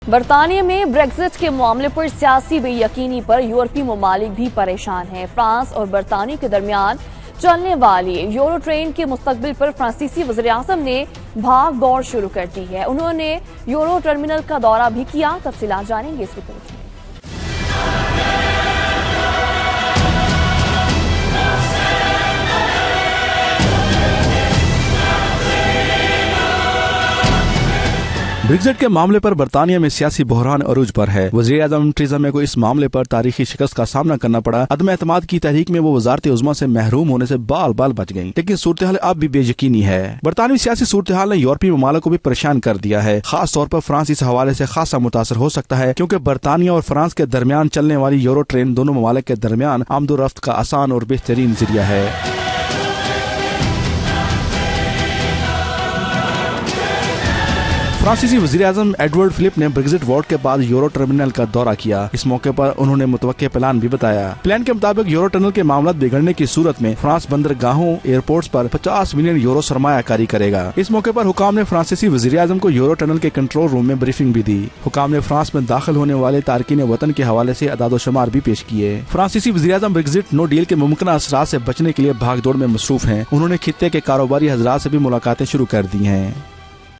برطانیہ میں بریگزٹ کے معاملے پر سیاسی بے یقینی پر یورپی ممالک بھی پریشان ہیں۔ فرانس اور برطانیہ کے درمیان چلنے والی یورو ٹرین کے مستقبل پر فرانسیسی وزیراعظم نے بھاگ دوڑ شروع کر دی ہے۔ انہوں نے یورو ٹرمینل کا دورہ بھی کیا۔ تفصیلات جانیں گے اس رپورٹ میں۔ بریگزٹ کے معاملے پر برطانیہ میں سیاسی بحران عروج پر ہے۔ وزیر اعظم ٹریزا مے کو اس معاملے پر تاریخی شکست کا سامنا کرنا پڑا۔ عدم اعتماد کی تحریک میں وہ وزارت عظمیٰ سے محروم ہونے سے بال بال بچ گئیں، لیکن صورتحال اب بھی بے یقینی ہے۔ برطانوی سیاسی صورتحال نے یورپی ممالک کو بھی پریشان کر دیا ہے۔ خاص طور پر فرانس اس حوالے سے خاصا متاثر ہو سکتا ہے، کیونکہ برطانیہ اور فرانس کے درمیان چلنے والی یورو ٹرین دونوں ممالک کے درمیان آمد و رفت کا آسان اور بہترین ذریعہ ہے۔ فرانسیسی وزیر اعظم ایڈورڈ فلپ نے بریگزٹ ووٹ کے بعد یورو ٹرمینل کا دورہ کیا۔ اس موقع پر انہوں نے متوقع پلان بھی بتایا۔ پلان کے مطابق یورو ٹنل کے معاملات بگڑنے کی صورت میں فرانس بندرگاہوں ایئرپورٹس پر 50 ملین یورو سرمایہ کاری کرے گا۔ اس موقع پر حکام نے فرانسیسی وزیر اعظم کو یورو ٹنل کے کنٹرول روم میں بریفنگ بھی دی۔ حکام نے فرانس میں داخل ہونے والے تارکین وطن کے حوالے سے اعداد و شمار بھی پیش کیے۔ فرانسیسی وزیر اعظم بریگزٹ نو ڈیل کے ممکنہ اثرات سے بچنے کے لیے بھاگ دوڑ میں مصروف ہیں۔ انہوں نے خطے کے کاروباری حضرات سے بھی ملاقاتیں شروع کر دی ہیں۔